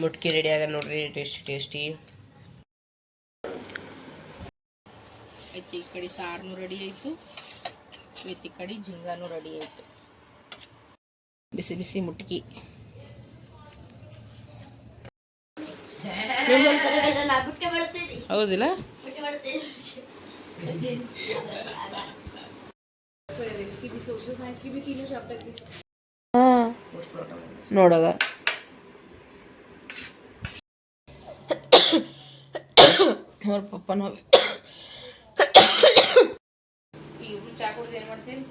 ಮುಟ್ಕಿ ready ಆಗ ನೋಡ್ರಿ, tasty ಐತಿ. ಈ ಕಡೆ ಸಾರನು ರೆಡಿ ಆಯಿತು, ಈ ಕಡೆ ಜಿಂಗಾನು ರೆಡಿ ಆಯಿತು. ಬಿಸಿ ಬಿಸಿ ಮುಟ್ಕಿ. ಹೌದಿಲ್ಲ? ನೋಡಗ ಅವ್ರ ಪಪ್ಪನ ಇವ್ರು ಚಾ ಕುಡಿದು ಏನು ಮಾಡ್ತೀನಿ?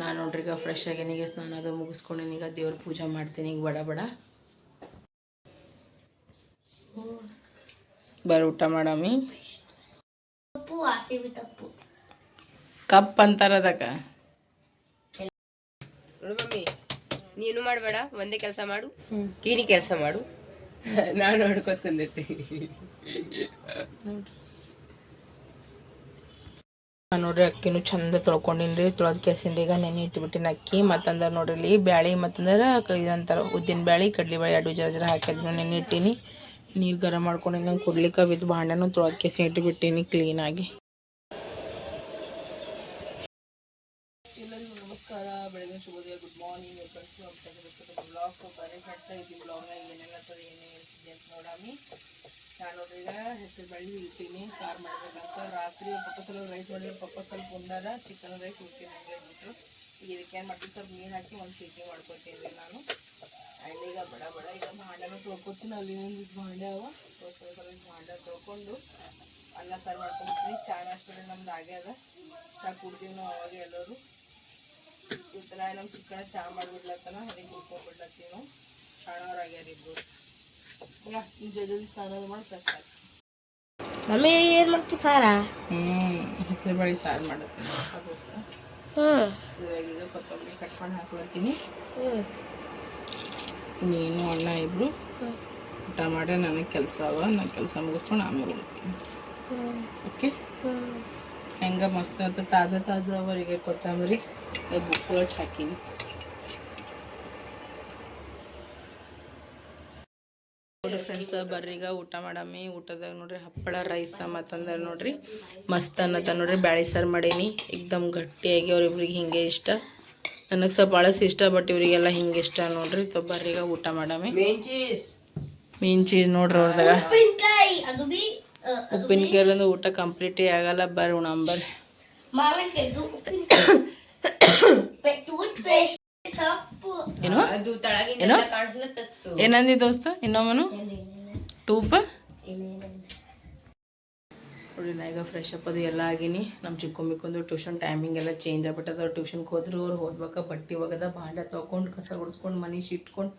ನಾನು ನೋಡ್ರಿ ಈಗ ಫ್ರೆಶ್ ಆಗೇನಿಗೆ ಸ್ನಾನ ಅದು ಮುಗಿಸ್ಕೊಂಡೀನೀಗ ದೇವ್ರ ಪೂಜೆ ಮಾಡ್ತೀನಿ ಈಗ ಬಡ ಬಡ. ಬರ ಊಟ ಮಾಡಮಿ. ಕಪ್ ಅಂತಾರ ಅದಕ್ಕೆ. ನೋಡು ಮಮ್ಮಿ, ನೀನು ಮಾಡಬೇಡ, ಒಂದೇ ಕೆಲಸ ಮಾಡು, ಕೀನಿ ಕೆಲಸ ಮಾಡು, ನಾನು ನೋಡ್ಕೊತಂದಿರ್ತೀನಿ. ನೋಡ್ರಿ ಅಕ್ಕಿನೂ ಚಂದ ತೊಳ್ಕೊಂಡಿನ್ರಿ. ತೊಳೆದ ಕೆಸಿಂದ ಈಗ ನೆನೆ ಇಟ್ಬಿಟ್ಟಿನ ಅಕ್ಕಿ. ಮತ್ತಂದ್ರೆ ನೋಡ್ರಿ ಇಲ್ಲಿ ಬ್ಯಾಳಿ ಮತ್ತಂದ್ರೆ ಇದಂತಾರೆ ಉದ್ದಿನ ಬ್ಯಾಳಿ ಕಡ್ಲಿ ಬ್ಯಾಳಿ ಎರಡು ಜರ ಹಾಕಿದ್ನು ನೆನೆ ಇಟ್ಟೀನಿ. ನೀರು ಗರಂ ಮಾಡ್ಕೊಂಡು ನಂಗೆ ಕುಡ್ಲಿಕ್ಕೆ ಬಿದ್ದು ಭಾಂಡೆನೂ ತೊಳೆದ ಕೆಸಿ ಇಟ್ಟುಬಿಟ್ಟೀನಿ ಕ್ಲೀನಾಗಿ. ಎಲ್ಲರಿಗೂ ನಮಸ್ಕಾರ, ಬೆಳಗಿನ ಶುಭೋದಯ, ಗುಡ್ ಮಾರ್ನಿಂಗ್. ಬ್ಲಾಗ್ ಬರೀ ಕಟ್ತಾ ಇದ್ದೀವಿ. ಬ್ಲಾಗ್ನಾಗ ಏನೆಲ್ಲ ಏನೇ ಹೇಳ್ತಿದ್ದೆ ಅಂತ ನೋಡಾಮಿ. ನಾನು ನೋಡ್ರಿ ಈಗ ಹೆಸರು ಬೇಳೆ ಇಡ್ತೀನಿ, ಸಾರು ಮಾಡ್ಬೇಕಂತ. ರಾತ್ರಿ ಪಪ್ಪ ಸ್ವಲ್ಪ ರೈಸ್ ಮಾಡಿದ್ರೆ ಪಪ್ಪ ಸ್ವಲ್ಪ ಉಂಡಾರ ಚಿಕನ್ ರೈಸ್ ಉಡ್ತೀನಿ ಹಂಗೆ ಬಿಟ್ಟರು. ಈಗ ಇದಕ್ಕೆ ಏನು ಮಾಡ್ತೀನಿ, ಸ್ವಲ್ಪ ನೀರು ಹಾಕಿ ಒಂದು ಸೀಟಿ ಮಾಡ್ಕೊತೀನಿ ನಾನು. ಆ್ಯಂಡ್ ಈಗ ಬಡ ಬಡ ಈಗ ಭಾಂಡೆನೂ ತೊಳ್ಕೊತೀನಿ. ಅಲ್ಲಿ ಒಂದು ಭಾಂಡೆ ಅವ, ಸ್ವಲ್ಪ ಭಾಂಡೆ ತೊಳ್ಕೊಂಡು ಅನ್ನ ಸಾರು ಮಾಡ್ಕೊತೀನಿ. ಚಾ ನಾಷ್ಟ ನಮ್ದು ಆಗ್ಯದ. ಚಾ ಕುಡ್ತೀವಿ ನಾವು ಅವಾಗ ಎಲ್ಲರೂ. ಈ ಥರ ನಮ್ಮ ಚಿಕ್ಕನ ಚಾ ಮಾಡಿಬಿಡ್ಲತ್ತನ, ಅದಕ್ಕೆ ಕುಡ್ಕೊಂಡ್ಬಿಡ್ಲತ್ತೀವಿ ನಾವು. ಸಣ್ಣವ್ರಾಗ್ಯಾರಿಬ್ರು. ಈಗ ಜಲ್ದಿ ಸ್ನಾನ ಮಾಡಿ ಫ್ರೆಶ್ ಆಗಿ ಮಮ್ಮಿ ಏನು ಮಾಡ್ತೀವಿ ಸಾರ? ಹೆಸರು ಬೇಳೆ ಸಾರು ಮಾಡತ್ತೀನಿ. ಇದ್ರಾಗ ಈಗ ಕೊತ್ತಂಬರಿ ಕಟ್ ಮಾಡಿ ಹಾಕ್ಲತ್ತೀನಿ. ನೀನು ಅಣ್ಣ ಇಬ್ಬರು ಊಟ ಮಾಡಿ ನನಗೆ ಕೆಲಸ ಅವ, ನಾನು ಕೆಲಸ ಮುಗಿಸ್ಕೊಂಡು ಆಮೇಲೆ ಹೋಗ್ತೀನಿ. ಓಕೆ? ಹೆಂಗೆ ಮಸ್ತ್ ಅಂತ ತಾಜಾ ಅವರಿಗೆ ಕೊತ್ತಂಬರಿ ಬುಕ್ಕೊಳಗೆ ಹಾಕೀನಿ. ನೋಡ್ರಿ ಫ್ರೆಂಡ್ಸ್, ಬರ್ರೀಗ ಊಟ ಮಾಡಮ್ಮಿ. ಊಟದಾಗ ನೋಡ್ರಿ ಹಪ್ಪಳ ರೈಸ ಮತ್ತಂದ್ರೆ ನೋಡ್ರಿ ಮಸ್ತ್ ಅನ್ನತ್ತ ನೋಡ್ರಿ ಬ್ಯಾಳಿ ಸಾರು ಮಾಡೀನಿ. ಏಕ್ದಮ್ ಗಟ್ಟಿಯಾಗಿ. ಅವ್ರಿಬ್ರಿಗೆ ಹಿಂಗೆ ಇಷ್ಟ, ನನಗೆ ಸ್ವಲ್ಪ ಅಳಸ್ ಇಷ್ಟ, ಬಟ್ ಇವರಿಗೆಲ್ಲ ಹಿಂಗೆ ಇಷ್ಟ ನೋಡ್ರಿ. ಬರ್ರೀಗ ಊಟ ಮಾಡಮ್ಮಿ. ಮೀನ್ ಚೀಸ್ ನೋಡ್ರಿ ಅವ್ರದಾಗ ಉಪ್ಪಿನಕಾಯಿ ಅಂದ್ರೆ ಊಟ ಕಂಪ್ಲೀಟೇ ಆಗಲ್ಲ. ಬರ್ರಿ ಉಣಂಬರ್ರಿ. ಏನೋ ಏನಂದಿ ದೋಸ್ತ? ಇನ್ನೊಮ್ಮನು ಟೂಪ್ ನೋಡಿ. ನಾ ಈಗ ಫ್ರೆಶ್ ಅಪ್ ಅದು ಎಲ್ಲ ಆಗೀನಿ. ನಮ್ಮ ಚಿಕ್ಕೊಮ್ಮಿಕೊಂದು ಟ್ಯೂಷನ್ ಟೈಮಿಂಗ್ ಎಲ್ಲ ಚೇಂಜ್ ಆಗ್ಬಿಟ್ಟದ. ಟ್ಯೂಷನ್ಗೆ ಹೋದ್ರು ಅವ್ರು ಹೋದ್ಬೇಕಾ ಬಟ್ಟೆ ಒಗದ ಭಾಂಡೆ ತೊಗೊಂಡು ಕಸ ಗುಡಿಸ್ಕೊಂಡು ಮನೆ ಇಟ್ಕೊಂಡು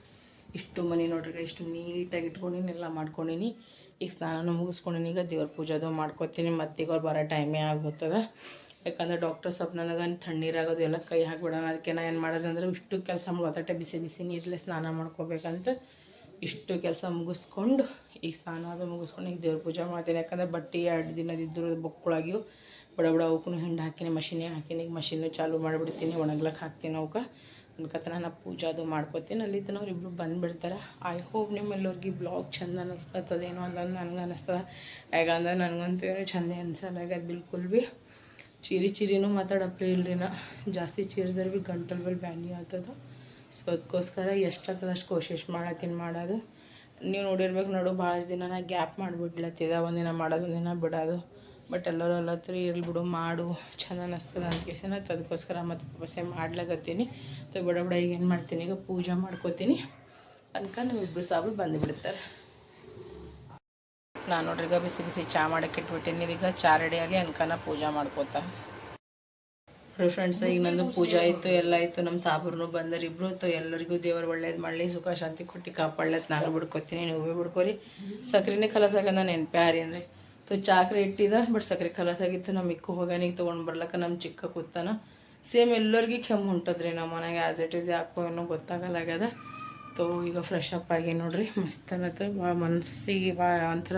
ಇಷ್ಟು ಮನೆ ನೋಡ್ರಿ ಇಷ್ಟು ನೀಟಾಗಿ ಇಟ್ಕೊಂಡಿನಿ, ಎಲ್ಲ ಮಾಡ್ಕೊಂಡಿನಿ. ಈಗ ಸ್ನಾನನೂ ಮುಗಿಸ್ಕೊಂಡಿನಿ. ಈಗ ದೇವ್ರ ಪೂಜೆ ಅದು ಮಾಡ್ಕೊತೀನಿ. ಮತ್ತೀಗ ಅವ್ರು ಬರೋ ಟೈಮೇ ಆಗೋಗ್ತದೆ. ಯಾಕಂದ್ರೆ ಡಾಕ್ಟರ್ ಸ್ವಲ್ಪ ನನಗೆ ತಣ್ಣೀರಾಗೋದು ಎಲ್ಲ ಕೈ ಹಾಕಿಬಿಡೋಣ. ಅದಕ್ಕೆ ನಾ ಏನು ಮಾಡೋದಂದ್ರೆ ಇಷ್ಟು ಕೆಲಸ ಒತ್ತಟೆ ಬಿಸಿ ಬಿಸಿ ನೀರಲ್ಲೇ ಸ್ನಾನ ಮಾಡ್ಕೋಬೇಕಂತ ಇಷ್ಟು ಕೆಲಸ ಮುಗಿಸ್ಕೊಂಡು ಈಗ ಸ್ನಾನ ಅದು ಮುಗಿಸ್ಕೊಂಡು ಈಗ ದೇವ್ರ ಪೂಜೆ ಮಾಡ್ತೀನಿ. ಯಾಕಂದ್ರೆ ಬಟ್ಟೆ 2 ದಿನದಿದ್ದರು ಬೊಕ್ಕಳಾಗಿವು. ಬಡ ಅವಕ್ಕೂ ಹಿಂಡು ಹಾಕಿನಿ, ಮಷಿನಿಗೆ ಹಾಕಿನಿ. ಈಗ ಮಷಿನ್ನು ಚಾಲೂ ಮಾಡಿಬಿಡ್ತೀನಿ, ಒಣಗ್ಲಕ್ಕೆ ಹಾಕ್ತೀನಿ ಅವಕ್ಕೆ. ಅನ್ಕತ್ರ ನಾನು ಪೂಜೆ ಅದು ಮಾಡ್ಕೋತೀನಿ. ಅಲ್ಲಿ ತನಕ ಅವ್ರಿಬ್ರು ಬಂದುಬಿಡ್ತಾರೆ. ಐ ಹೋಪ್ ನಿಮ್ಮೆಲ್ಲರಿಗೆ ಬ್ಲಾಗ್ ಚಂದ ಅನ್ನಿಸ್ತದೇನೋ ಅಂತ ನನಗೆ ಅನ್ನಿಸ್ತದೆ. ಯಾಕಂದ್ರೆ ನನಗಂತೂ ಏನೋ ಚಂದ ಅನ್ಸಲ್ಲ. ಅದು ಬಿಲ್ಕುಲ್ ಭೀ ಚಿರಿನೂ ಮಾತಾಡಪ್ರಿ ಇಲ್ರಿ. ನಾ ಜಾಸ್ತಿ ಚೀರಿದ್ರೆ ಭೀ ಗಂಟಲು ಬಲ್ಲಿ ಬ್ಯಾನಿ ಆಗ್ತದೆ. ಸೊ ಅದಕ್ಕೋಸ್ಕರ ಎಷ್ಟಾಗ್ತದೆ ಅಷ್ಟು ಕೋಶಿಶ್ ಮಾಡತ್ತೀನಿ ಮಾಡೋದು. ನೀವು ನೋಡಿರ್ಬೇಕು ನೋಡು, ಭಾಳ ದಿನ ನಾ ಗ್ಯಾಪ್ ಮಾಡಿಬಿಡ್ಲತ್ತಿದ, ಒಂದಿನ ಮಾಡೋದು ಒಂದಿನ ಬಿಡೋದು. ಬಟ್ ಎಲ್ಲರೂ ಅಲ್ಲತ್ರಿ ಇರ್ಲಿ ಬಿಡು ಮಾಡು ಚಂದ ಅನ್ನಿಸ್ತದೆ ಅಂತ ಕೇಸಿನ. ಅದಕ್ಕೋಸ್ಕರ ಮತ್ತೆ ಪಸೆ ಮಾಡ್ಲಕತ್ತೀನಿ. ಬಡ ಈಗ ಏನು ಮಾಡ್ತೀನಿ, ಈಗ ಪೂಜೆ ಮಾಡ್ಕೋತೀನಿ. ಅನ್ಕ ನಾವಿಬ್ಬರು ಸಾಬು ಬಂದುಬಿಡ್ತಾರೆ. ನಾನು ನೋಡ್ರಿ ಈಗ ಬಿಸಿ ಬಿಸಿ ಚಾ ಮಾಡೋಕ್ಕೆ ಇಟ್ಬಿಟ್ಟಿನಿ. ಇದೀಗ ಚಾ ರೆಡಿಯಾಗಿ ಅನ್ಕನ ಪೂಜೆ ಮಾಡ್ಕೋತಾ ಫ್ರೆಂಡ್ಸ್. ಈಗ ನಂದು ಪೂಜೆ ಆಯಿತು, ಎಲ್ಲ ಆಯಿತು. ನಮ್ಮ ಸಾಬ್ರು ಬಂದರು ಇಬ್ಬರು. ಎಲ್ಲರಿಗೂ ದೇವರು ಒಳ್ಳೇದು ಮಾಡಲಿ, ಸುಖ ಶಾಂತಿ ಕೊಟ್ಟು ಕಾಪಾಡ್ಲತ್. ನಾನು ಬಿಡ್ಕೊತೀನಿ, ನೀವು ಬಿಡ್ಕೊರಿ. ಸಕ್ರೆನೇ ಕಲಸಾಗ ನಾನು ನೆನಪೆ ರೀ. ಚಾಕ್ರಿ ಇಟ್ಟಿದ, ಬಟ್ ಸಕ್ರೆ ಕಲಸಾಗಿತ್ತು. ನಮ್ಮ ಮಿಕ್ಕು ಹೋಗಾನಿಗೆ ತೊಗೊಂಡು ಬರ್ಲಕ್ಕ ನಮ್ಮ ಚಿಕ್ಕ ಕೂತಾನ. ಸೇಮ್ ಎಲ್ಲರಿಗೂ ಕೆಮ್ಮು ಹೊಂಟದ್ರಿ ನಮ್ಮ ಮನೆಗೆ. ಆ್ಯಸ್ ಇಟ್ ಈಸ್ ಯಾಕೋ ಏನೋ ಗೊತ್ತಾಗಲ್ಲಾಗ್ಯದ. ಈಗ ಫ್ರೆಶ್ ಅಪ್ ಆಗಿ ನೋಡ್ರಿ ಮಸ್ತ್ ಅನ್ನತ್ತೆ. ಭಾಳ ಮನಸ್ಸಿಗೆ ಭಾಳ ಒಂಥರ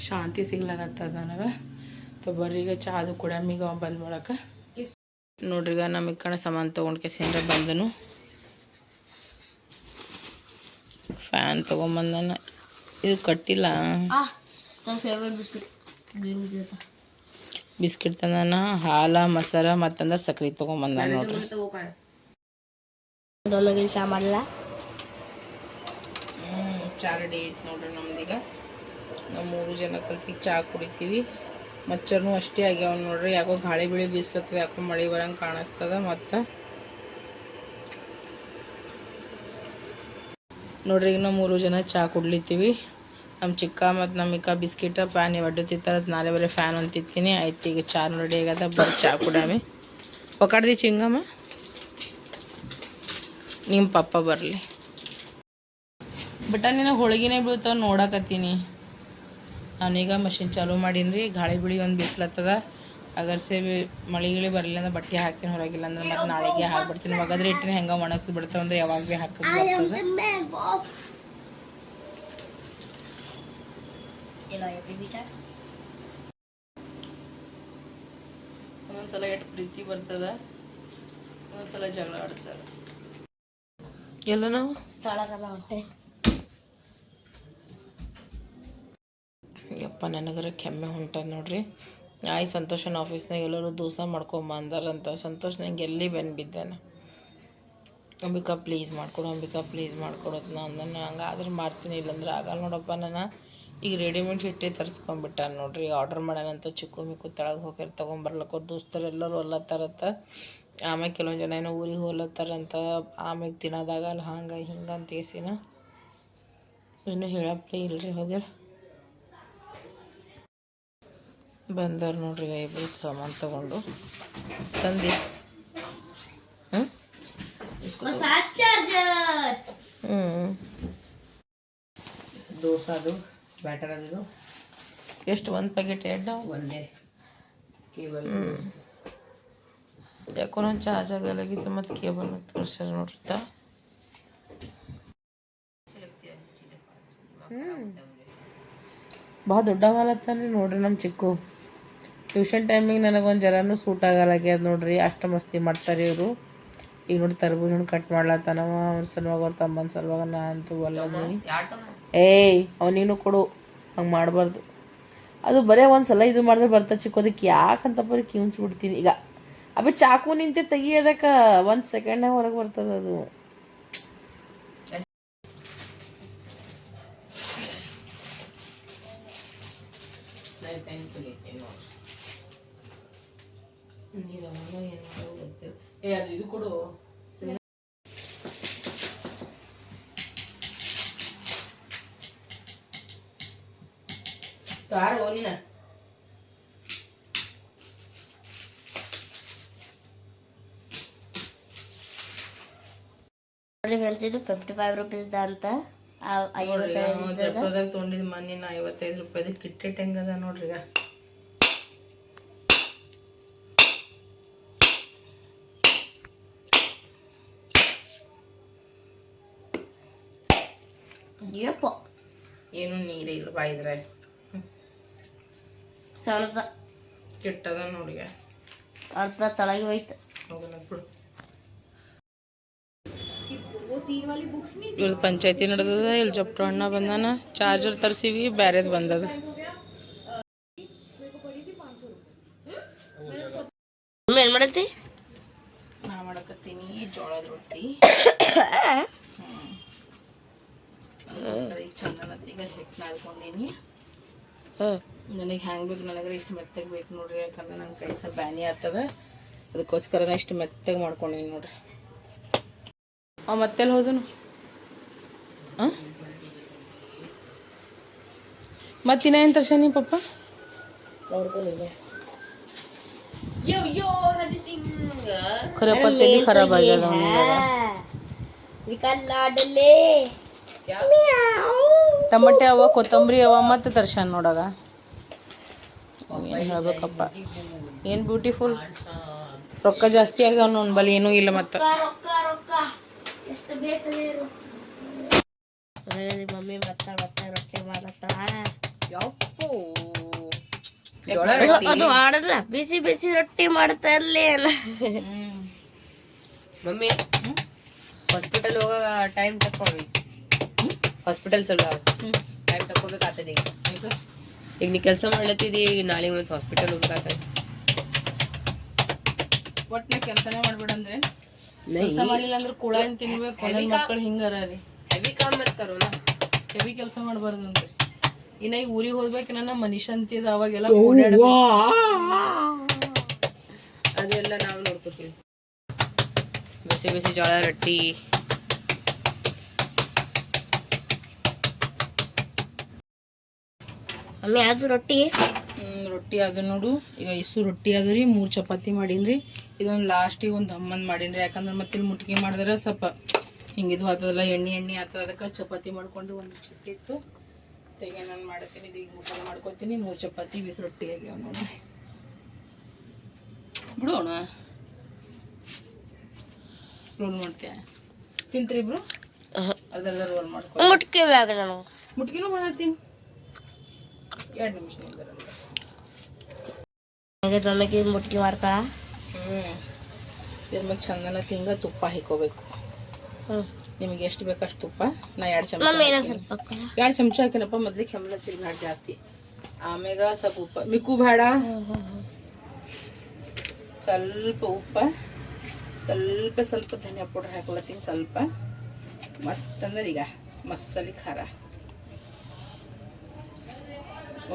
ಶಾಂತಿ ಸಿಗ್ಲಾಗತ್ತದ ನನಗೆ. ಬರ್ರಿ ಈಗ ಚಾದು ಕುಡಿಯಮ್ಮೀಗ ಬಂದು ಮಾಡಕ್ಕೆ ನೋಡ್ರಿ. ಈಗ ನಮ್ಮ ಕಣ ಸಾಮಾನು ತೊಗೊಂಡು ಕೆಸಿಂದ ಬಂದನು. ಫ್ಯಾನ್ ತೊಗೊಂಬಂದನ. ಇದು ಕಟ್ಟಿಲ್ಲ. ನನ್ನ ಫೇವ್ರೇಟ್ ಬಿಸ್ಕಿಟ್ ತಂದಾನ. ಹಾಲ ಮೊಸರ ಮತ್ತಂದ್ರೆ ಸಕ್ರೆ ತೊಗೊಂಬಂದ ನೋಡ್ರಿ. ಚಾ ಮಾಡಲ್ಲ. ಚಾ ರೆಡಿ ಐತಿ ನೋಡ್ರಿ ನಮ್ದೀಗ. ನಾವು 3 ಜನ ಕಲ್ತಿಗೆ ಚಾ ಕುಡಿತೀವಿ. ಮಚ್ಚರ್ನು ಅಷ್ಟೇ ಆಗ್ಯಾವ ನೋಡ್ರಿ. ಯಾಕೋ ಗಾಳಿ ಬಿಳಿ ಬೀಸ್ಕತ್ತದ, ಯಾಕೋ ಮಳೆ ಬರಂಗೆ ಕಾಣಿಸ್ತದ. ಮತ್ತು ನೋಡ್ರಿ ಈಗ ನಾವು 3 ಜನ ಚಾ ಕುಡ್ಲಿತ್ತೀವಿ. ನಮ್ಮ ಚಿಕ್ಕ ಮತ್ತು ನಮ್ಮಿಕ್ಕ ಬಿಸ್ಕಿಟ ಫ್ಯಾನ್ ಒಡ್ಡು ತಿತ್ತಾರ. ನಾಳೆ ಬರೀ ಫ್ಯಾನ್ ಒಂದು ತಿತ್ತೀನಿ. ಆಯ್ತು ಈಗ ಚಾ ರೆಡಿ ಆಗ್ಯದ. ಬರ್ರಿ ಚಾ ಕುಡಾಮಿ. ಪಕಾಡ್ದಿ ಚಿಂಗಮ್ಮ, ನಿಮ್ಮ ಪಪ್ಪ ಬರಲಿ. ಬಟ್ ನಿನ್ನ ಹೋಳಿಗೆನೇ ಬೀಳ್ತಾವ ನೋಡಕತ್ತೀನಿ. ನಾನೀಗ ಮಷಿನ್ ಚಾಲೂ ಮಾಡೀನಿ ರೀ. ಗಾಳಿ ಬಿಳಿ ಒಂದು ಬಿಸ್ಲತ್ತದ. ಅಗರ್ಸೆ ಮಳೆ ಗಿಳಿ ಬರಲಿಲ್ಲ ಅಂದ್ರೆ ಬಟ್ಟೆ ಹಾಕ್ತೀನಿ, ಹೊರಗಿಲ್ಲ ಅಂದ್ರೆ ಮತ್ತೆ ನಾಳೆಗೆ ಹಾಕ್ಬಿಡ್ತೀನಿ. ಮಗದ್ರೆ ಇಟ್ಟಿನ ಹೆಂಗೆ ಒಣಗಿಸಿ ಬಿಡ್ತಾವ ಅಂದ್ರೆ ಯಾವಾಗ ಭೀ ಹಾಕಕ್ಕೆ ಒಂದೊಂದ್ಸಲ ಎಷ್ಟು ಪ್ರೀತಿ ಬರ್ತದ, ಒಂದೊಂದ್ಸಲ ಜಗಳ ಆಡ್ತಾರೆ. ಎಲ್ಲ ನಾವು ಹೊಟ್ಟೆ ಯಪ್ಪ ನನಗರ ಕೆಮ್ಮೆ ಹೊಂಟದ ನೋಡ್ರಿ. ಆಯ್ತು ಸಂತೋಷನ ಆಫೀಸ್ನಾಗ ಎಲ್ಲರೂ ದೋಸೆ ಮಾಡ್ಕೊಂಬಂದಾರಂತ. ಸಂತೋಷ್ ನಂಗೆ ಎಲ್ಲಿ ಬೆನ್ನು ಬಿದ್ದಾನೆ. ಅಂಬಿಕಾ ಪ್ಲೀಸ್ ಮಾಡ್ಕೊಡು, ಅಂಬಿಕಾ ಪ್ಲೀಸ್ ಮಾಡ್ಕೊಡೋದು ನಾನು ಹಂಗಾದ್ರೆ ಮಾಡ್ತೀನಿ, ಇಲ್ಲಾಂದ್ರೆ ಆಗಲ್ಲ ನೋಡಪ್ಪ. ನಾನು ಈಗ ರೆಡಿಮೇಡ್ ಹಿಟ್ಟೆ ತರಿಸ್ಕೊಂಬಿಟ್ಟಾನೆ ನೋಡ್ರಿ. ಆರ್ಡ್ರ್ ಮಾಡ್ಯಾನಂತ. ಚಿಕ್ಕು ಮಿಕ್ಕು ತೆಳಗೆ ಹೋಗ್ಯಾರ ತೊಗೊಂಬರ್ಲಕ್ಕ. ದೋಸ್ತರು ಎಲ್ಲರೂ ಹೊಲತ್ತಾರಂತ. ಆಮೇಲೆ ಕೆಲವೊಂದು ಜನ ಏನೋ ಊರಿಗೆ ಹೋಲತ್ತಾರಂತ. ಆಮೇಲೆ ತಿನ್ನೋದಾಗಲ್ಲ ಹಂಗೆ ಹಿಂಗೆ ಅಂತ ಕೇಸಿನ ಇನ್ನೂ ಹೇಳಪ್ಲೇ ಇಲ್ರಿ. ಹೋದ್ಯಾರ ಬಂದಾರ ನೋಡ್ರಿ. ಇಬ್ಬರು ಸಾಮಾನು ತೊಗೊಂಡು ತಂದು ದೋಸಾದು ಬ್ಯಾಟರ್ ಅದು ಎಷ್ಟು? ಒಂದು ಪ್ಯಾಕೆಟ್ ಎರಡು ಒಂದೇ ಕೇಬಲ್. ಯಾಕೋ ನಾನು ಚಾರ್ಜ್ ಆಗಲಾಗಿತ್ತು ಮತ್ತು ಕೇಬಲ್ ತೋರಿಸ್ಯಾರ ನೋಡ್ರಿತಾ. ಭಾಳ ದೊಡ್ಡ ಮಾಲತ್ತಾನ ನೋಡ್ರಿ ನಮ್ಮ ಚಿಕ್ಕು. ಟ್ಯೂಷನ್ ಟೈಮಿಗೆ ನನಗೊಂದು ಜರಾನು ಸೂಟ್ ಆಗಲಾಗ್ಯದ ನೋಡ್ರಿ. ಅಷ್ಟು ಮಸ್ತಿ ಮಾಡ್ತಾರೆ ಇವರು. ಈಗ ನೋಡಿ ತರಬೂಜ್ ಹಣ್ಣು ಕಟ್ ಮಾಡ್ಲತ್ತಾನವ. ಅವ್ರ ಸಲುವಾಗ ಅವ್ರ ತಮ್ಮನ ಸಲುವಾಗ ನಾ ಅಂತೂ ಒಲ್ಲದೀನಿ. ಏಯ್ ಅವನೇನು ಕೊಡು, ಹಂಗೆ ಮಾಡಬಾರ್ದು. ಅದು ಬರೀ ಒಂದು ಸಲ ಇದು ಮಾಡಿದ್ರೆ ಬರ್ತಾ ಚಿಕ್ಕೋದಕ್ಕೆ ಯಾಕಂತ ಬರೀ ಕಿಮ್ಸ್ಬಿಡ್ತೀನಿ. ಈಗ ಅಬ್ಬ ಚಾಕು ನಿಂತೆ ತೆಗಿಯೋದಕ್ಕೆ 1 ಸೆಕೆಂಡ್ನಾಗ ಹೊರಗೆ ಬರ್ತದೆ ಅದು. ಅದು ಇದು ಕೊಡು. ತಾರ ಹೋಲಿನ ಫ್ರೆಂಡ್ಸ್, ಇದು 55 ರೂಪೀಸ್ದ ಅಂತ. ತೊಗೊಂಡಿದ್ದು ಮೊನ್ನೆ 55 ರೂಪಾಯಿದು ಕಿಟ್ಟೆಟ್ ಹೆಂಗದ ನೋಡ್ರಿ. ಈಗ ಯಪ್ಪ ಏನು ನೀರೇ ಇಲ್ಲ ಬಾಯಿದ್ರೆ. ಸಣ್ಣದ ಕೆಟ್ಟದ ನೋಡಿ. ಅರ್ಧ ತಳಗೆ ಹೋಯ್ತು. ಬಿಡು. ಇವ್ರದ್ದು ಪಂಚಾಯತಿ ನಡೆದದ. ಇಲ್ಲಿ ಜಪ್ಟು ಅಣ್ಣ ಬಂದಾನ. ಚಾರ್ಜರ್ ತರಿಸಿವಿ, ಬ್ಯಾರೇದು ಬಂದದ. ಏನು ಮಾಡತ್ತಿ? ನಾ ಮಾಡಕತ್ತೀನಿ ಜೋಳದ ರೊಟ್ಟಿ. ಈಗ ಚಂದನತ್ತೀಗ ಹಿಟ್ಟು ನಾದ್ಕೊಂಡೀನಿ. ನನಗೆ ಹ್ಯಾಂಗೆ ಬೇಕು, ನನಗೆ ಇಷ್ಟು ಮೆತ್ತಗೆ ಬೇಕು ನೋಡ್ರಿ. ಯಾಕಂದ್ರೆ ನನ್ನ ಕೈ ಸ್ವಲ್ಪ ಬ್ಯಾನಿ ಆಗ್ತದ. ಅದಕ್ಕೋಸ್ಕರ ಇಷ್ಟು ಮೆತ್ತಗೆ ಮಾಡ್ಕೊಂಡೀನಿ ನೋಡ್ರಿ. ಮತ್ತೆಲ್ಲಿ ಹೋದನು? ಮತ್ತಿನ ಏನು ತರ್ಸ ನೀ ಪಪ್ಪ? ಖರಪ್ಪ ತಲೆ ಖರಾಬ್ ಆಗ್ಯದ. ಟಮಟೆ ಅವ, ಕೊತ್ತಂಬರಿ ಅವ, ಮತ್ತೆ ತರ್ಸಾನ ನೋಡಾಗ. ಏನು ಹೇಳ್ಬೇಕಪ್ಪ, ಏನು ಬ್ಯೂಟಿಫುಲ್. ರೊಕ್ಕ ಜಾಸ್ತಿ ಆಗ್ಯಾವ ನನ್ನ ಬಳಿ, ಏನೂ ಇಲ್ಲ. ಮತ್ತು ಮಮ್ಮಿ ಮತ್ತೆ ರೊಟ್ಟಿ ಮಾಡತ್ತಾಳ. ಯಪ್ಪು ಜೋಳ ಅದು ಆಡಲ್ಲ, ಬಿಸಿ ಬಿಸಿ ರೊಟ್ಟಿ ಮಾಡ್ತಾ ಇರ್ಲಿ ಅಲ್ಲ. ಮಮ್ಮಿ ಹಾಸ್ಪಿಟಲ್ ಹೋಗೋ ಟೈಮ್ ತಕ್ಕೋವಿ. ಹಾಸ್ಪಿಟಲ್ ಸಲ ಟೈಮ್ ತಕ್ಕೋಬೇಕಾಗ್ತದೆ ಈಗ ನೀ ಕೆಲಸ ಮಾಡ್ಲತ್ತಿದ್ದಿ, ಈಗ ನಾಳೆ ಮತ್ತೆ ಹಾಸ್ಪಿಟಲ್ ಹೋಗ್ಬೇಕಾಗ್ತದೆ. ಒಟ್ನ ಕೆಲಸನೇ ಮಾಡ್ಬಿಡಂದ್ರೆ ಕೆಲಸ ಮಾಡಿಲ್ಲ ಅಂದ್ರೆ ಕುಳ ಏನ್ ತಿನ್ಬೇಕು. ನನ್ನ ಮಕ್ಕಳು ಹಿಂಗಾರ ರೀ, ಹೆವಿ ಕಾಮ್ ಮತ್ ಕರೋನಾ, ಹೆವಿ ಕೆಲಸ ಮಾಡ್ಬಾರ್ದು ಅಂದ್ರೆ. ಇನ್ನ ಈಗ ಊರಿಗೆ ಹೋಗ್ಬೇಕು ನನ್ನ ಮನುಷ್ಯ ಅಂತಿದ, ಅವಾಗೆಲ್ಲ ಅದೆಲ್ಲ ನಾವು ನೋಡ್ಕೋತೀವಿ. ಬಿಸಿ ಬಿಸಿ ಜೋಳ ರೊಟ್ಟಿ, ಮಮ್ಮಿ ಅದು ರೊಟ್ಟಿ. ರೊಟ್ಟಿ ಅದು ನೋಡು. ಈಗ ಇಷ್ಟು ರೊಟ್ಟಿ ಅದು ರೀ, 3 ಚಪಾತಿ ಮಾಡೀನಿ. ಇದೊಂದು ಲಾಸ್ಟಿಗೆ ಒಂದು ಹಮ್ಮಂದು ಮಾಡೀನಿ. ಯಾಕಂದ್ರೆ ಮತ್ತೆ ಇಲ್ಲಿ ಮುಟ್ಗಿ ಮಾಡಿದ್ರೆ ಸ್ವಲ್ಪ ಹಿಂಗಿದು ಆಗ್ತದಲ್ಲ, ಎಣ್ಣೆ ಆಗ್ತದ. ಅದಕ್ಕೆ ಚಪಾತಿ ಮಾಡ್ಕೊಂಡು ಒಂದು ಚಿಟ್ಟಿತ್ತು ಈಗ ನಾನು ಮಾಡ್ತೀನಿ. ಇದು ಈಗ ಮುಟ್ಟ ಮಾಡ್ಕೊತೀನಿ. 3 ಚಪಾತಿ ಬಿಸಿ ರೊಟ್ಟಿ ಆಗ್ಯಾವ ನೋಡಿ. ಬಿಡೋಣ, ರೋಲ್ ಮಾಡ್ತೀಯ, ತಿಂತೀರಿ ಇಬ್ರು? ಅರ್ಧ ರೋಲ್ ಮಾಡ್ಕೊ. ಮುಟ್ಕೆ ಬ್ಯಾಗ ನಾನು ಮುಟ್ಗಿನೂ ಮಾಡತ್ತೀನಿ. 2 ನಿಮಿಷ ನಮಗೆ ಮುಟ್ಟಿ ಮಾಡ್ತಾಳ. ಇದ್ರ ಮ್ಯಾಗ ಚಂದನ ತಿಂಗ ತುಪ್ಪ ಹಾಕೋಬೇಕು. ನಿಮಗೆ ಎಷ್ಟು ಬೇಕಷ್ಟು ತುಪ್ಪ. ನಾ 2 ಚಮಚ ಸ್ವಲ್ಪ 2 ಚಮಚ ಹಾಕಿನಪ್ಪ. ಮೊದ್ಲಿಗೆ ಕೆಮ್ಮಲ ತಿರ್ಗಾಡ್ ಜಾಸ್ತಿ, ಆಮ್ಯಾಗ ಸ್ವಲ್ಪ ಉಪ್ಪ ಮಿಕ್ಕು ಬೇಡ. ಸ್ವಲ್ಪ ಉಪ್ಪ, ಸ್ವಲ್ಪ ಧನಿಯಾ ಪೌಡರ್ ಹಾಕೊಳತ್ತೀನಿ ಸ್ವಲ್ಪ. ಮತ್ತಂದ್ರೆ ಈಗ ಮಸಾಲೆ ಖಾರ.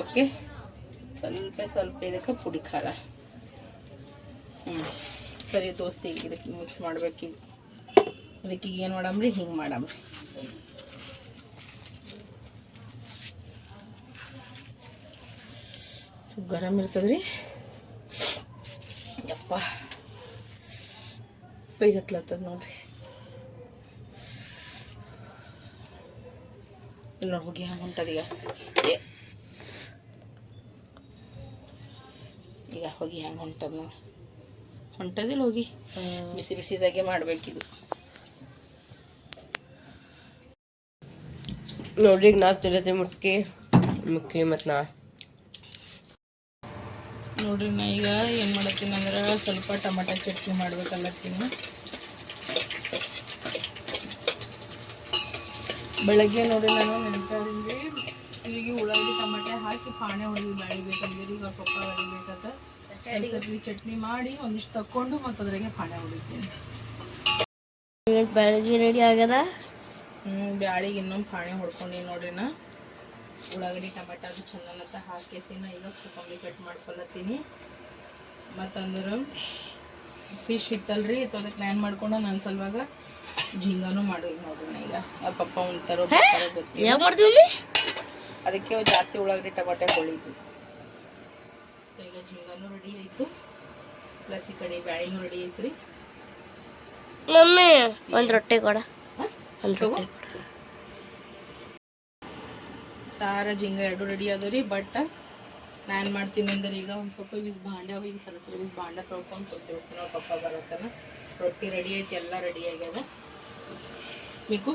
ಓಕೆ, ಸ್ವಲ್ಪ ಇದಕ್ಕೆ ಪುಡಿ ಖಾರ. ಸರಿ ದೋಸ್ತಿ, ಇದಕ್ಕೆ ಮಿಕ್ಸ್ ಮಾಡ್ಬೇಕೀಗ. ಅದಕ್ಕೆ ಏನು ಮಾಡಮ್ರಿ, ಹಿಂಗೆ ಮಾಡಮ್ರಿ. ಸ್ವಲ್ಪ ಗರಂ ಇರ್ತದ್ರಿ. ಯಪ್ಪ ಪೈಗತ್ಲತ್ತದ ನೋಡ್ರಿ. ಇಲ್ಲಿ ನೋಡಿ ಹೋಗಿ ಹಂಗೆ ಹೊಂಟದ ಈಗ ಹೋಗಿ ಹೆಂಗೆ ಹೊಂಟದ ನೋಡಿ. ಹೊಂಟದಿಲ್ಲ ಹೋಗಿ. ಬಿಸಿ ಬಿಸಿದಾಗೆ ಮಾಡ್ಬೇಕಿದು ನೋಡ್ರಿ. ಈಗ ನಾವು ತಿಳತ್ತೆ ಮುಕ್ಕಿ ಮತ್ತು ನಾ ನೋಡ್ರಿ. ನಾ ಈಗ ಏನು ಮಾಡತ್ತೀನಿ ಅಂದ್ರೆ ಸ್ವಲ್ಪ ಟಮಾಟ ಚಟ್ನಿ ಮಾಡ್ಬೇಕಲ್ಲತ್ತೀನಿ. ಬೆಳಗ್ಗೆ ನೋಡಿ ನಾನು ನೆನಪಾದ್ರಿ, ಇಲ್ಲಿಗೆ ಉಳ್ಳಾಗಡ್ಡಿ ಟಮಾಟೆ ಹಾಕಿ ಪಾಣೆ ಹೊಡೆದು ಬ್ಯಾಳಿ ಬೇಕಂದ್ರೆ ಈಗ ಪಪ್ಪ ಬೆಳಿಬೇಕಂತ ಸರಿ ಚಟ್ನಿ ಮಾಡಿ ಒಂದಿಷ್ಟು ತಕ್ಕೊಂಡು ಮತ್ತು ಅದ್ರಾಗೆ ಪಾಣೆ ಹೊಡಿತೀನಿ. ಬೆಳಗ್ಗೆ ರೆಡಿ ಆಗ್ಯದ. ಬ್ಯಾಳಿಗೆ ಇನ್ನೊಂದು ಪಾಣೆ ಹೊಡ್ಕೊಂಡು ನೋಡ್ರಿ. ನಾ ಉಳ್ಳಾಗಡ್ಡಿ ಟಮಾಟ ಅದು ಚಂದನತ್ತ ಹಾಕಿಸಿನ ಈಗ ಕೊತ್ತಂಬರಿ ಕಟ್ ಮಾಡ್ಕೊಳತ್ತೀನಿ. ಮತ್ತಂದ್ರೆ ಫಿಶ್ ಇತ್ತಲ್ರಿ, ಅದಕ್ಕೆ ನಾನು ಮಾಡ್ಕೊಂಡು ನನ್ನ ಸಲುವಾಗ ಝಿಂಗಾನು ಮಾಡಿವಿ ನೋಡ್ರಿ. ನಾ ಈಗ ಪಪ್ಪ ಉಣ್ತಾರೋ ಗೊತ್ತಿಲ್ಲ, ಅದಕ್ಕೆ ಜಾಸ್ತಿ ಉಳ್ಳಾಗಡ್ಡಿ ಟಮಾಟೆ ಹೊಳಿತು. ಈಗ ಝಿಂಗಾನು ರೆಡಿ ಆಯಿತು, ಪ್ಲಸ್ ಈ ಕಡೆ ಬ್ಯಾಳಿನೂ ರೆಡಿ ಐತ್ರಿ. ಮಮ್ಮಿ ಒಂದು ರೊಟ್ಟಿ ಕೊಡ. ಸಾರ ಜಿಂಗ 2 ರೆಡಿ ಆದವ್ರಿ. ಬಟ್ ನಾನು ಮಾಡ್ತೀನಿ ಅಂದ್ರೆ ಈಗ ಒಂದು ಸ್ವಲ್ಪ ಭಾಂಡೆ ಅವ, ಈಗ ಸರಸರಿ ಭಾಂಡೆ ತೊಳ್ಕೊಂಡು ತೊಗೊಳ್ತೀನಿ. ಅವ್ರ ಪಪ್ಪ ಬರತ್ತನ. ರೊಟ್ಟಿ ರೆಡಿ ಐತಿ, ಎಲ್ಲ ರೆಡಿ ಆಗ್ಯದ. ಮಿಕ್ಕು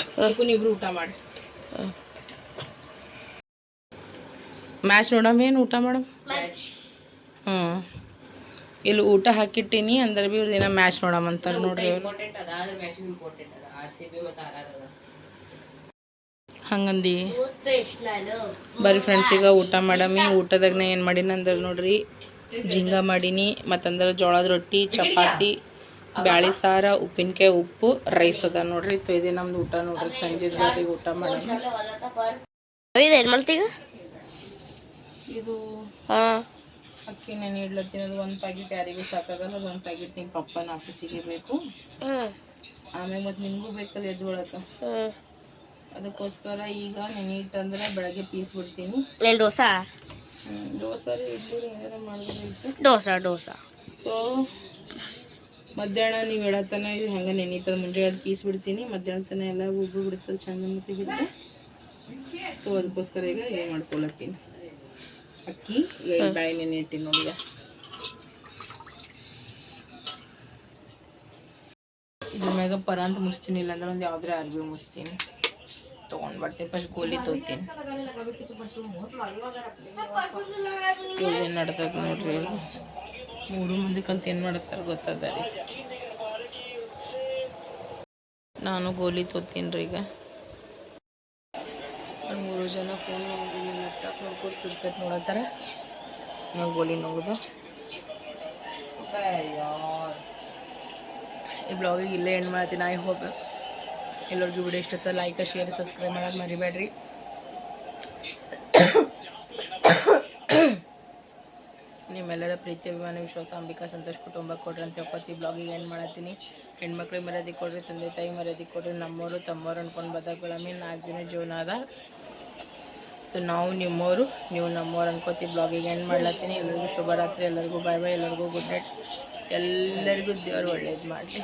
ನೀವಿಬ್ರು ಊಟ ಮಾಡಿ. ಮ್ಯಾಚ್ ನೋಡಮ್, ಏನು ಊಟ ಮಾಡಮ್? ಇಲ್ಲಿ ಊಟ ಹಾಕಿಟ್ಟಿನಿ ಅಂದ್ರೆ ಭೀ ಇವ್ರದ್ದು ಏನೋ ಮ್ಯಾಚ್ ನೋಡಮ್ ಅಂತಾರೆ ನೋಡ್ರಿ. ಹಂಗಂದು ಬರ್ರಿ ಫ್ರೆಂಡ್ಸ್, ಈಗ ಊಟ ಮಾಡಮಿ. ಊಟದಾಗ ನಾ ಏನು ಮಾಡೀನಿ ಅಂದ್ರೆ ನೋಡ್ರಿ, ಜಿಂಗ ಮಾಡೀನಿ, ಮತ್ತಂದ್ರೆ ಜೋಳದ ರೊಟ್ಟಿ, ಚಪಾತಿ, ಬ್ಯಾಳಿ ಸಾರ, ಉಪ್ಪಿನಕಾಯಿ, ಉಪ್ಪು, ರೈಸ್ ಅದ ನೋಡ್ರಿ. ಇದೆ ನಮ್ದು ಊಟ ನೋಡ್ರಿ. ಸಂಜೆ ಜೊತೆಗೆ ಊಟ ಮಾಡಿ ಏನು ಮಾಡ್ತೀಗ? ಇದು ಅಕ್ಕಿ ನೆನೆ ಇಡ್ಲತ್ತೀನಿ. ಅದು 1 ಪ್ಯಾಕೆಟ್ ಯಾರಿಗೂ ಸಾಕಾಗಲ್ಲ. ಅದು 1 ಪ್ಯಾಕೆಟ್ ನಿಮ್ಮ ಪಪ್ಪನ ಆಫೀಸಿಗೆ ಬೇಕು. ಆಮೇಲೆ ಮತ್ತು ನಿಮಗೂ ಬೇಕಲ್ಲ ಎದ್ಕೊಳಕ್ಕೆ. ಅದಕ್ಕೋಸ್ಕರ ಈಗ ನೆನೆ ಇಟ್ಟಂದ್ರೆ ಬೆಳಗ್ಗೆ ಪೀಸ್ ಬಿಡ್ತೀನಿ. ದೋಸೆ ರೀ, ಇಡ್ಲಿ ಏನಾರ ಮಾಡಿದ್ರೆ ದೋಸೆ. ಸೊ ಮಧ್ಯಾಹ್ನ ನೀವು ಹೇಳತ್ತನ ಇದು ಹಂಗೆ ನೆನೀತದ. ಮುಂಜಾನೆ ಅದು ಪೀಸ್ ಬಿಡ್ತೀನಿ, ಮಧ್ಯಾಹ್ನ ತನ ಎಲ್ಲ ಉಬ್ಬು ಬಿಡ್ತದೆ ಚಂದ ಮತ್ತು ಹಿಡಿದು. ಸೊ ಅದಕ್ಕೋಸ್ಕರ ಈಗ ಏನು ಮಾಡ್ಕೊಳತ್ತೀನಿ. ಅಕ್ಕಿ ಈಗ ಬ್ಯಾಳಿ ನೆನೆ ಇಟ್ಟಿನಿ ನೋಡಿ. ಇದ್ರ ಮ್ಯಾಗ ಪರ ಅಂತ ಮುಚ್ತೀನಿ, ಇಲ್ಲಾಂದ್ರೆ ಒಂದು ಯಾವ್ದಾರ ಅರ್ಬಿ ಮುಚ್ತೀನಿ. ತೊಗೊಂಡು ಬರ್ತೀನಿ. ಫಸ್ಟ್ ಗೋಲಿ ತೊಗೋತೀನಿ. ಏನು ನಡ್ತದೆ ನೋಡ್ರಿ, 3 ಮಂದಿ ಕಲ್ತು ಏನು ಮಾಡ್ತಾರೆ ಗೊತ್ತದ ರೀ. ನಾನು ಗೋಲಿ ತೊಗೋತೀನಿ ರೀ. ಈಗ 3 ಜನ ಫೋನ್ ನೋಡಿದ್ದೀನಿ, ಲ್ಯಾಪ್ಟಾಪ್ ನೋಡ್ಕೊಂಡು ಕ್ರಿಕೆಟ್ ನೋಡತ್ತಾರೆ. ನಾವು ಗೋಲಿ ನೋಡೋದು. ಈ ಬ್ಲಾಗಿಗೆ ಇಲ್ಲೇ ಎಂಡ್ ಮಾಡ್ತೀನಿ. ಐ ಹೋಪ್ ಎಲ್ಲರಿಗೂ ವಿಡಿಯೋ ಇಷ್ಟ ಲೈಕ್ ಶೇರ್ ಸಬ್ಸ್ಕ್ರೈಬ್ ಮಾಡೋದು ಮರಿಬೇಡ್ರಿ. ನಿಮ್ಮೆಲ್ಲರ ಪ್ರೀತಿ ಅಭಿಮಾನ ವಿಶ್ವಾಸ ಅಂಬಿಕಾ ಸಂತೋಷ್ ಕುಟುಂಬ ಕೊಡ್ರಿ ಅಂತ ಹೇಳ್ಕೊತಿ ಬ್ಲಾಗಿಗೆ ಎಂಡ್ ಮಾಡತ್ತೀನಿ. ಹೆಣ್ಮಕ್ಳಿಗೆ ಮರ್ಯಾದೆ ಕೊಡ್ರಿ, ತಂದೆ ತಾಯಿ ಮರ್ಯಾದೆ ಕೊಡ್ರಿ. ನಮ್ಮವರು ತಮ್ಮವ್ರು ಅನ್ಕೊಂಡು ಬದಕುಳಮಿ 4 ದಿನ ಜೀವನ ಅದ. ಸೊ ನಾವು ನಿಮ್ಮವರು, ನೀವು ನಮ್ಮವ್ರು ಅನ್ಕೋತಿ ಬ್ಲಾಗಿಗೆ ಎಂಡ್ ಮಾಡ್ಲತ್ತೀನಿ. ಎಲ್ಲರಿಗೂ ಶುಭರಾತ್ರಿ, ಎಲ್ಲರಿಗೂ ಬಾಯ್ ಬಾಯ್, ಎಲ್ಲರಿಗೂ ಗುಡ್ ನೈಟ್. ಎಲ್ಲರಿಗೂ ದೇವ್ರು ಒಳ್ಳೇದು ಮಾಡಲಿ.